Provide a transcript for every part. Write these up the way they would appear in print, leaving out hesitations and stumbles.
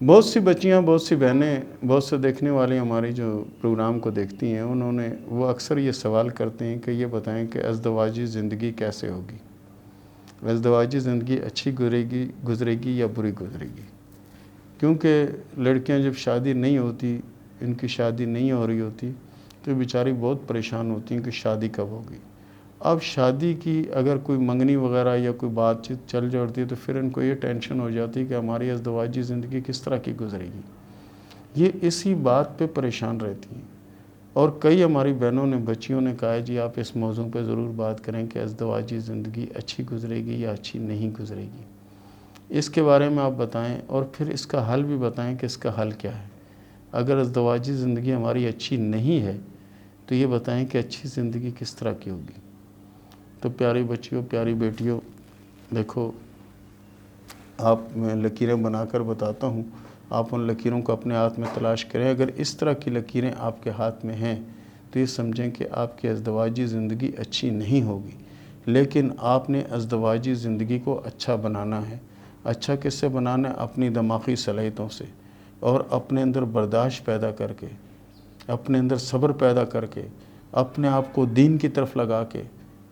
بہت سی بچیاں، بہت سی بہنیں، بہت سے دیکھنے والی ہماری جو پروگرام کو دیکھتی ہیں، وہ اکثر یہ سوال کرتے ہیں کہ یہ بتائیں کہ ازدواجی زندگی کیسے ہوگی؟ ازدواجی زندگی اچھی گزرے گی یا بری گزرے گی؟ کیونکہ لڑکیاں جب شادی نہیں ہوتی، ان کی شادی نہیں ہو رہی ہوتی، تو بیچاری بہت پریشان ہوتی ہیں کہ شادی کب ہوگی۔ اب شادی کی اگر کوئی منگنی وغیرہ یا کوئی بات چیت چل جاتی ہے تو پھر ان کو یہ ٹینشن ہو جاتی ہے کہ ہماری ازدواجی زندگی کس طرح کی گزرے گی۔ یہ اسی بات پہ پریشان رہتی ہیں، اور کئی ہماری بہنوں نے، بچیوں نے کہا ہے جی آپ اس موضوع پہ ضرور بات کریں کہ ازدواجی زندگی اچھی گزرے گی یا اچھی نہیں گزرے گی۔ اس کے بارے میں آپ بتائیں، اور پھر اس کا حل بھی بتائیں کہ اس کا حل کیا ہے۔ اگر ازدواجی زندگی ہماری اچھی نہیں ہے تو یہ بتائیں کہ اچھی زندگی کس طرح کی ہوگی۔ تو پیاری بچیوں، پیاری بیٹیوں، دیکھو آپ میں لکیریں بنا کر بتاتا ہوں، آپ ان لکیروں کو اپنے ہاتھ میں تلاش کریں۔ اگر اس طرح کی لکیریں آپ کے ہاتھ میں ہیں تو یہ سمجھیں کہ آپ کی ازدواجی زندگی اچھی نہیں ہوگی، لیکن آپ نے ازدواجی زندگی کو اچھا بنانا ہے۔ اچھا کس سے بنانا ہے؟ اپنی دماغی صلاحیتوں سے، اور اپنے اندر برداشت پیدا کر کے، اپنے اندر صبر پیدا کر کے، اپنے آپ کو دین کی طرف لگا کے،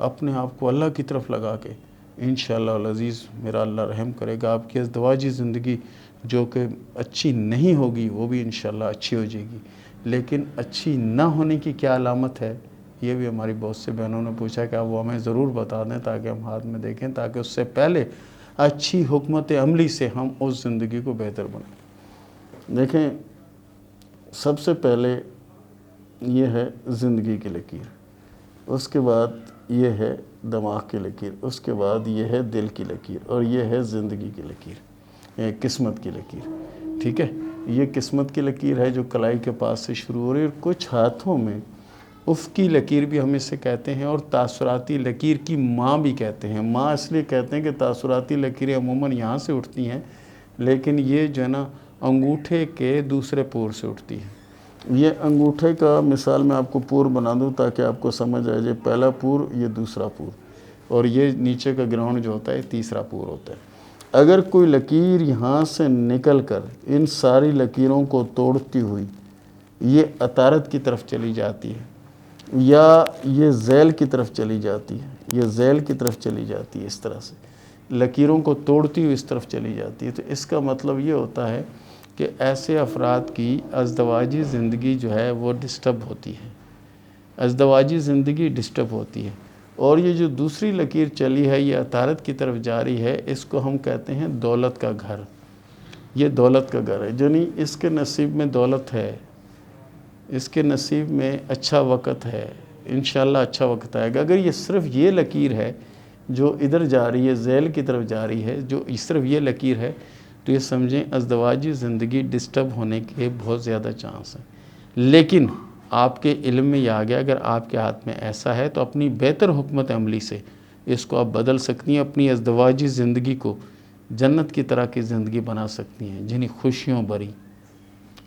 اپنے آپ کو اللہ کی طرف لگا کے، انشاءاللہ العزیز میرا اللہ رحم کرے گا۔ آپ کی ازدواجی زندگی جو کہ اچھی نہیں ہوگی وہ بھی انشاءاللہ اچھی ہو جائے گی۔ لیکن اچھی نہ ہونے کی کیا علامت ہے، یہ بھی ہماری بہت سے بہنوں نے پوچھا کہ آپ وہ ہمیں ضرور بتا دیں تاکہ ہم ہاتھ میں دیکھیں، تاکہ اس سے پہلے اچھی حکمت عملی سے ہم اس زندگی کو بہتر بنائیں۔ دیکھیں، سب سے پہلے یہ ہے زندگی کی لکیر، اس کے بعد یہ ہے دماغ کی لکیر، اس کے بعد یہ ہے دل کی لکیر، اور یہ ہے زندگی کی لکیر، قسمت کی لکیر۔ ٹھیک ہے، یہ قسمت کی لکیر ہے جو کلائی کے پاس سے شروع ہو رہی ہے، اور کچھ ہاتھوں میں افقی لکیر بھی ہم اسے کہتے ہیں، اور تاثراتی لکیر کی ماں بھی کہتے ہیں۔ ماں اس لیے کہتے ہیں کہ تاثراتی لکیریں عموماً یہاں سے اٹھتی ہیں، لیکن یہ جو ہے نا انگوٹھے کے دوسرے پور سے اٹھتی ہے۔ یہ انگوٹھے کا مثال میں آپ کو پور بنا دوں تاکہ آپ کو سمجھ آئے جائے، پہلا پور، یہ دوسرا پور، اور یہ نیچے کا گراؤنڈ جو ہوتا ہے تیسرا پور ہوتا ہے۔ اگر کوئی لکیر یہاں سے نکل کر ان ساری لکیروں کو توڑتی ہوئی یہ عطارد کی طرف چلی جاتی ہے، یا یہ ذیل کی طرف چلی جاتی ہے، یہ ذیل کی طرف چلی جاتی ہے، اس طرح سے لکیروں کو توڑتی ہوئی اس طرف چلی جاتی ہے، تو اس کا مطلب یہ ہوتا ہے کہ ایسے افراد کی ازدواجی زندگی جو ہے وہ ڈسٹرب ہوتی ہے، ازدواجی زندگی ڈسٹرب ہوتی ہے۔ اور یہ جو دوسری لکیر چلی ہے، یہ عطارد کی طرف جاری ہے، اس کو ہم کہتے ہیں دولت کا گھر۔ یہ دولت کا گھر ہے، یعنی اس کے نصیب میں دولت ہے، اس کے نصیب میں اچھا وقت ہے، انشاءاللہ اچھا وقت آئے گا۔ اگر یہ صرف یہ لکیر ہے جو ادھر جا رہی ہے، ذیل کی طرف جا رہی ہے، جو صرف یہ لکیر ہے، تو یہ سمجھیں ازدواجی زندگی ڈسٹرب ہونے کے بہت زیادہ چانس ہیں۔ لیکن آپ کے علم میں یہ آ گیا، اگر آپ کے ہاتھ میں ایسا ہے تو اپنی بہتر حکمت عملی سے اس کو آپ بدل سکتی ہیں، اپنی ازدواجی زندگی کو جنت کی طرح کی زندگی بنا سکتی ہیں، جنہیں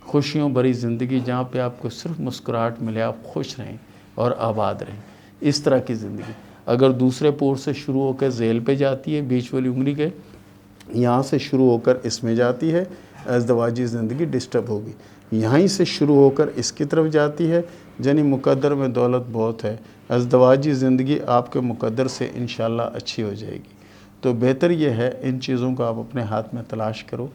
خوشیوں بھری زندگی، جہاں پہ آپ کو صرف مسکراہٹ ملے، آپ خوش رہیں اور آباد رہیں، اس طرح کی زندگی۔ اگر دوسرے پور سے شروع ہو کر ذیل پہ جاتی ہے، بیچ والی انگلی کے یہاں سے شروع ہو کر اس میں جاتی ہے، ازدواجی زندگی ڈسٹرب ہوگی۔ یہیں سے شروع ہو کر اس کی طرف جاتی ہے، یعنی مقدر میں دولت بہت ہے، ازدواجی زندگی آپ کے مقدر سے انشاءاللہ اچھی ہو جائے گی۔ تو بہتر یہ ہے ان چیزوں کو آپ اپنے ہاتھ میں تلاش کرو،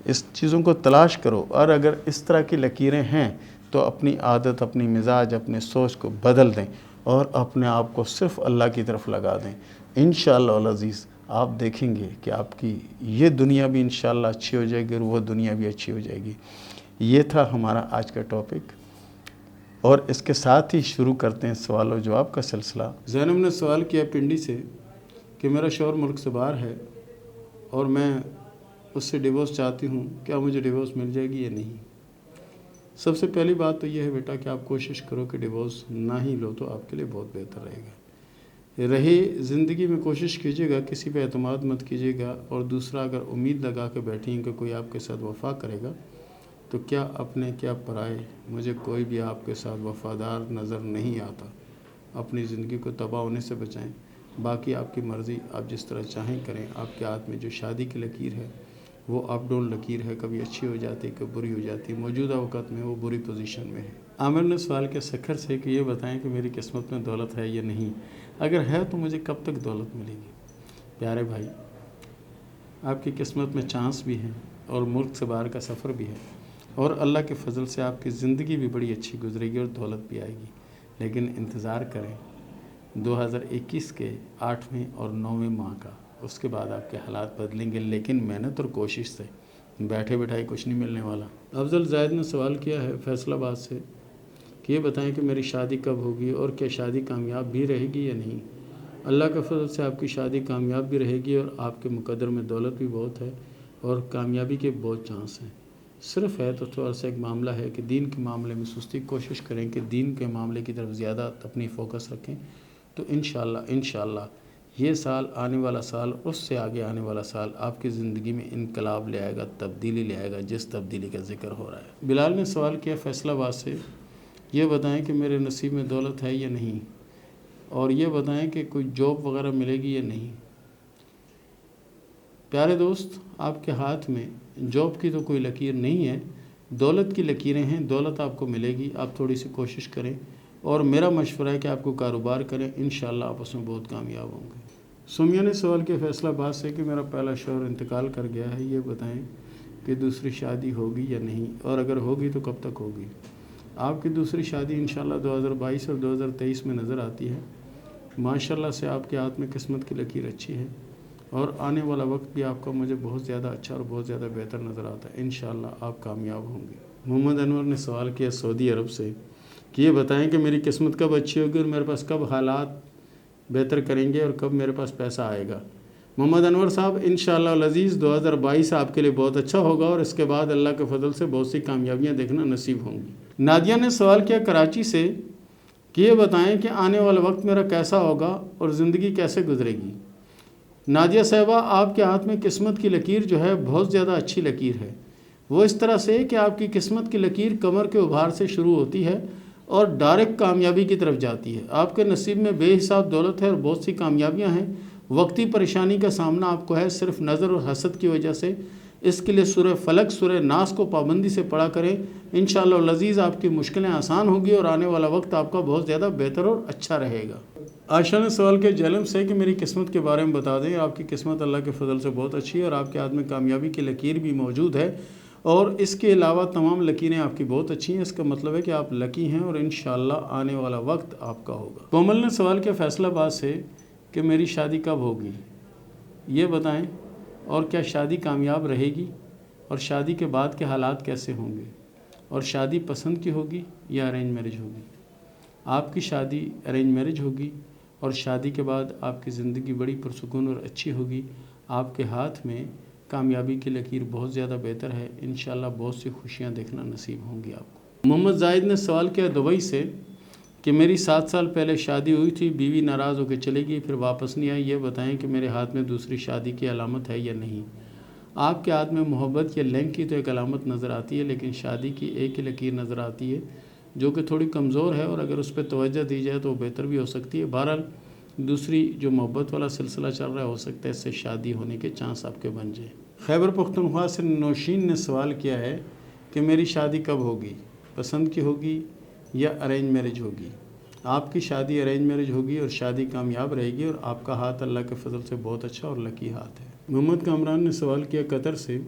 اس چیزوں کو تلاش کرو، اور اگر اس طرح کی لکیریں ہیں تو اپنی عادت، اپنی مزاج، اپنے سوچ کو بدل دیں، اور اپنے آپ کو صرف اللہ کی طرف لگا دیں۔ انشاءاللہ العزیز آپ دیکھیں گے کہ آپ کی یہ دنیا بھی انشاءاللہ اچھی ہو جائے گی، اور وہ دنیا بھی اچھی ہو جائے گی۔ یہ تھا ہمارا آج کا ٹاپک، اور اس کے ساتھ ہی شروع کرتے ہیں سوال و جواب کا سلسلہ۔ زینب نے سوال کیا پنڈی سے کہ میرا شوہر ملک سے باہر ہے اور میں اس سے ڈیورس چاہتی ہوں، کیا مجھے ڈیورس مل جائے گی یا نہیں؟ سب سے پہلی بات تو یہ ہے بیٹا کہ آپ کوشش کرو کہ ڈیورس نہ ہی لو تو آپ کے لیے بہت بہتر رہے گا۔ رہی زندگی میں، کوشش کیجیے گا کسی پہ اعتماد مت کیجیے گا، اور دوسرا اگر امید لگا کے بیٹھی ہیں کہ کوئی آپ کے ساتھ وفا کرے گا، تو کیا اپنے کیا پرائے، مجھے کوئی بھی آپ کے ساتھ وفادار نظر نہیں آتا۔ اپنی زندگی کو تباہ ہونے سے بچائیں، باقی آپ کی مرضی، آپ جس طرح چاہیں کریں۔ آپ کے ہاتھ میں جو شادی کی لکیر ہے وہ اپ ڈاؤن لکیر ہے، کبھی اچھی ہو جاتی ہے کبھی بری ہو جاتی ہے، موجودہ وقت میں وہ بری پوزیشن میں ہے۔ عامر نے سوال کیا سکھر سے کہ یہ بتائیں کہ میری قسمت میں دولت ہے یا نہیں، اگر ہے تو مجھے کب تک دولت ملے گی؟ پیارے بھائی، آپ کی قسمت میں چانس بھی ہے اور ملک سے باہر کا سفر بھی ہے، اور اللہ کے فضل سے آپ کی زندگی بھی بڑی اچھی گزرے گی اور دولت بھی آئے گی، لیکن انتظار کریں 2021 کے 8ویں اور 9ویں ماہ کا، اس کے بعد آپ کے حالات بدلیں گے، لیکن محنت اور کوشش سے بیٹھے بیٹھائی کچھ نہیں ملنے والا۔ افضل زاہد نے سوال کیا ہے فیصل آباد سے کہ یہ بتائیں کہ میری شادی کب ہوگی اور کیا شادی کامیاب بھی رہے گی یا نہیں؟ اللہ کے فضل سے آپ کی شادی کامیاب بھی رہے گی اور آپ کے مقدر میں دولت بھی بہت ہے اور کامیابی کے بہت چانس ہیں۔ صرف ہے تو تھوڑا سا ایک معاملہ ہے کہ دین کے معاملے میں سستی، کوشش کریں کہ دین کے معاملے کی طرف زیادہ اپنی فوکس رکھیں، تو انشاءاللہ یہ سال، آنے والا سال، اس سے آگے آنے والا سال آپ کی زندگی میں انقلاب لے آئے گا، تبدیلی لے آئے گا، جس تبدیلی کا ذکر ہو رہا ہے۔ بلال نے سوال کیا فیصل آباد سے، یہ بتائیں کہ میرے نصیب میں دولت ہے یا نہیں، اور یہ بتائیں کہ کوئی جاب وغیرہ ملے گی یا نہیں۔ پیارے دوست، آپ کے ہاتھ میں جاب کی تو کوئی لکیر نہیں ہے، دولت کی لکیریں ہیں، دولت آپ کو ملے گی، آپ تھوڑی سی کوشش کریں، اور میرا مشورہ ہے کہ آپ کو کاروبار کریں، انشاءاللہ آپ اس میں بہت کامیاب ہوں گے۔ سمیہ نے سوال کیا فیصل آباد سے کہ میرا پہلا شوہر انتقال کر گیا ہے، یہ بتائیں کہ دوسری شادی ہوگی یا نہیں، اور اگر ہوگی تو کب تک ہوگی؟ آپ کی دوسری شادی انشاءاللہ 2022 اور 2023 میں نظر آتی ہے۔ ماشاءاللہ سے آپ کے ہاتھ میں قسمت کی لکیر اچھی ہے، اور آنے والا وقت بھی آپ کا مجھے بہت زیادہ اچھا اور بہت زیادہ بہتر نظر آتا ہے، انشاءاللہ آپ کامیاب ہوں گے۔ محمد انور نے سوال کیا سعودی عرب سے کہ یہ بتائیں کہ میری قسمت کب اچھی ہوگی اور میرے پاس کب حالات بہتر کریں گے اور کب میرے پاس پیسہ آئے گا؟ محمد انور صاحب، انشاءاللہ العزیز 2022 آپ کے لیے بہت اچھا ہوگا، اور اس کے بعد اللہ کے فضل سے بہت سی کامیابیاں دیکھنا نصیب ہوں گی۔ نادیہ نے سوال کیا کراچی سے کہ یہ بتائیں کہ آنے والا وقت میرا کیسا ہوگا اور زندگی کیسے گزرے گی؟ نادیہ صاحبہ، آپ کے ہاتھ میں قسمت کی لکیر جو ہے بہت زیادہ اچھی لکیر ہے، وہ اس طرح سے کہ آپ کی قسمت کی لکیر کمر کے ابھار سے شروع ہوتی ہے اور ڈائریکٹ کامیابی کی طرف جاتی ہے۔ آپ کے نصیب میں بے حساب دولت ہے اور بہت سی کامیابیاں ہیں، وقتی پریشانی کا سامنا آپ کو ہے صرف نظر اور حسد کی وجہ سے، اس کے لیے سورہ فلق، سورہ ناس کو پابندی سے پڑھا کریں، انشاءاللہ العزیز آپ کی مشکلیں آسان ہوگی اور آنے والا وقت آپ کا بہت زیادہ بہتر اور اچھا رہے گا۔ عائشہ نے سوال کیا جہلم سے کہ میری قسمت کے بارے میں بتا دیں، آپ کی قسمت اللہ کے فضل سے بہت اچھی ہے اور آپ کے ہاتھ میں کامیابی کی لکیر بھی موجود ہے، اور اس کے علاوہ تمام لکیریں آپ کی بہت اچھی ہیں، اس کا مطلب ہے کہ آپ لکی ہیں اور انشاءاللہ آنے والا وقت آپ کا ہوگا۔ کومل نے سوال کیا فیصل آباد سے کہ میری شادی کب ہوگی، یہ بتائیں، اور کیا شادی کامیاب رہے گی، اور شادی کے بعد کے حالات کیسے ہوں گے، اور شادی پسند کی ہوگی یا ارینج میرج ہوگی؟ آپ کی شادی ارینج میرج ہوگی، اور شادی کے بعد آپ کی زندگی بڑی پرسکون اور اچھی ہوگی، آپ کے ہاتھ میں کامیابی کی لکیر بہت زیادہ بہتر ہے، انشاءاللہ بہت سی خوشیاں دیکھنا نصیب ہوں گی آپ کو۔ محمد زاہد نے سوال کیا دبئی سے کہ میری 7 سال پہلے شادی ہوئی تھی، بیوی ناراض ہو کے چلے گئی، پھر واپس نہیں آئی، یہ بتائیں کہ میرے ہاتھ میں دوسری شادی کی علامت ہے یا نہیں؟ آپ کے ہاتھ میں محبت یا لنک کی تو ایک علامت نظر آتی ہے، لیکن شادی کی ایک ہی لکیر نظر آتی ہے جو کہ تھوڑی کمزور ہے، اور اگر اس پہ توجہ دی جائے تو وہ بہتر بھی ہو سکتی ہے۔ بہرحال دوسری جو محبت والا سلسلہ چل رہا ہے، ہو سکتا ہے اس سے شادی ہونے کے چانس آپ کے بن جائیں۔ خیبر پختونخوا سے نوشین نے سوال کیا ہے کہ میری شادی کب ہوگی، پسند کی ہوگی یا ارینج میرج ہوگی؟ آپ کی شادی ارینج میرج ہوگی اور شادی کامیاب رہے گی، اور آپ کا ہاتھ اللہ کے فضل سے بہت اچھا اور لکی ہاتھ ہے۔ محمد کامران نے سوال کیا قطر سے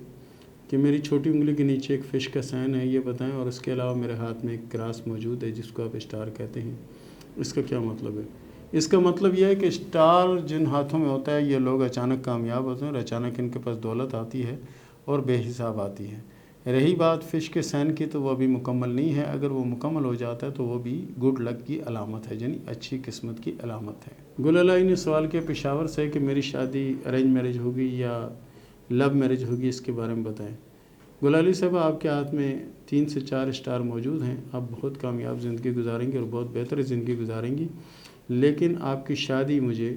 کہ میری چھوٹی انگلی کے نیچے ایک فش کا سائن ہے، یہ بتائیں، اور اس کے علاوہ میرے ہاتھ میں ایک کراس موجود ہے جس کو آپ اسٹار کہتے ہیں، اس کا کیا مطلب ہے؟ اس کا مطلب یہ ہے کہ اسٹار جن ہاتھوں میں ہوتا ہے یہ لوگ اچانک کامیاب ہوتے ہیں اور اچانک ان کے پاس دولت آتی ہے اور بے حساب آتی ہے۔ رہی بات فش کے سائن کی، تو وہ ابھی مکمل نہیں ہے، اگر وہ مکمل ہو جاتا ہے تو وہ بھی گڈ لک کی علامت ہے، یعنی اچھی قسمت کی علامت ہے۔ گل الائی نے سوال کیا پشاور سے کہ میری شادی ارینج میرج ہوگی یا لو میرج ہوگی، اس کے بارے میں بتائیں۔ گل علی صاحب، آپ کے ہاتھ میں 3 سے 4 اسٹار موجود ہیں، آپ بہت کامیاب زندگی گزاریں گے اور بہت بہتر زندگی گزاریں گی، لیکن آپ کی شادی مجھے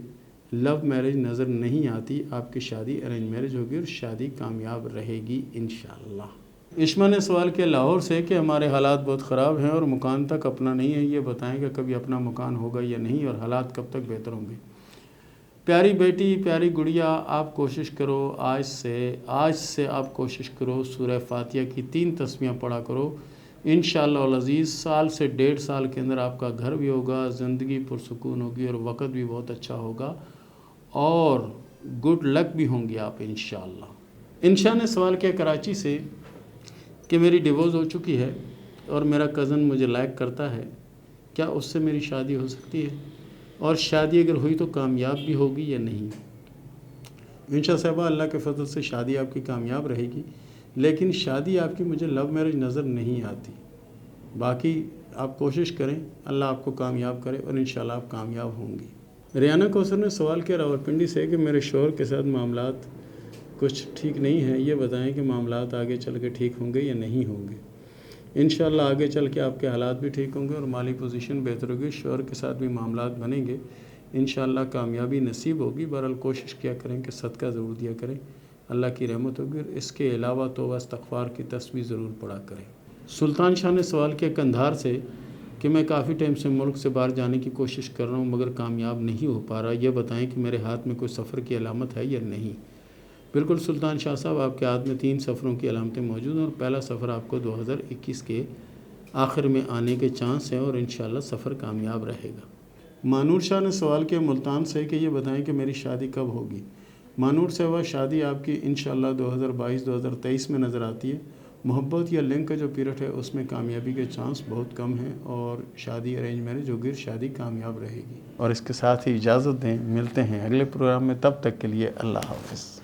لو میرج نظر نہیں آتی، آپ کی شادی ارینج میرج ہوگی اور شادی کامیاب رہے گی انشاءاللہ۔ عشمہ نے سوال کیا لاہور سے کہ ہمارے حالات بہت خراب ہیں اور مکان تک اپنا نہیں ہے، یہ بتائیں کہ کبھی اپنا مکان ہوگا یا نہیں اور حالات کب تک بہتر ہوں گے؟ پیاری بیٹی پیاری گڑیا آپ کوشش کرو آج سے آپ کوشش کرو سورہ فاتحہ کی 3 تسبیحاں پڑھا کرو. انشاءاللہ العزیز سال سے 1.5 سال کے اندر آپ کا گھر بھی ہوگا, زندگی پرسکون ہوگی اور وقت بھی بہت اچھا ہوگا اور گڈ لک بھی ہوں گی آپ انشاءاللہ. انشاء نے سوال کیا کراچی سے کہ میری ڈیورس ہو چکی ہے اور میرا کزن مجھے لائک کرتا ہے, کیا اس سے میری شادی ہو سکتی ہے, اور شادی اگر ہوئی تو کامیاب بھی ہوگی یا نہیں؟ انشاء صاحبہ اللہ کے فضل سے شادی آپ کی کامیاب رہے گی, لیکن شادی آپ کی مجھے لو میرج نظر نہیں آتی. باقی آپ کوشش کریں, اللہ آپ کو کامیاب کرے اور انشاءاللہ آپ کامیاب ہوں گی. ریانہ کوثر نے سوال کیا راولپنڈی سے کہ میرے شوہر کے ساتھ معاملات کچھ ٹھیک نہیں ہیں, یہ بتائیں کہ معاملات آگے چل کے ٹھیک ہوں گے یا نہیں ہوں گے؟ انشاءاللہ آگے چل کے آپ کے حالات بھی ٹھیک ہوں گے اور مالی پوزیشن بہتر ہوگی, شوہر کے ساتھ بھی معاملات بنیں گے, انشاءاللہ کامیابی نصیب ہوگی. بہرحال کوشش کیا کریں کہ صدقہ ضرور دیا کریں, اللہ کی رحمت ہوگی, اور اس کے علاوہ توبہ استغفار کی تسبیح ضرور پڑھا کریں. سلطان شاہ نے سوال کیا کندھار سے کہ میں کافی ٹائم سے ملک سے باہر جانے کی کوشش کر رہا ہوں مگر کامیاب نہیں ہو پا رہا, یہ بتائیں کہ میرے ہاتھ میں کوئی سفر کی علامت ہے یا نہیں؟ بالکل سلطان شاہ صاحب, آپ کے ہاتھ میں 3 سفروں کی علامتیں موجود ہیں اور پہلا سفر آپ کو 2021 کے آخر میں آنے کے چانس ہیں اور انشاءاللہ سفر کامیاب رہے گا. مانور شاہ نے سوال کیا ملتان سے کہ یہ بتائیں کہ میری شادی کب ہوگی؟ مانور صاحبہ شادی آپ کی انشاءاللہ 2022-2023 میں نظر آتی ہے. محبت یا لنک کا جو پیریڈ ہے اس میں کامیابی کے چانس بہت کم ہیں اور شادی ارینج میرج ہوگی, شادی کامیاب رہے گی. اور اس کے ساتھ ہی اجازت دیں, ملتے ہیں اگلے پروگرام میں, تب تک کے لیے اللہ حافظ.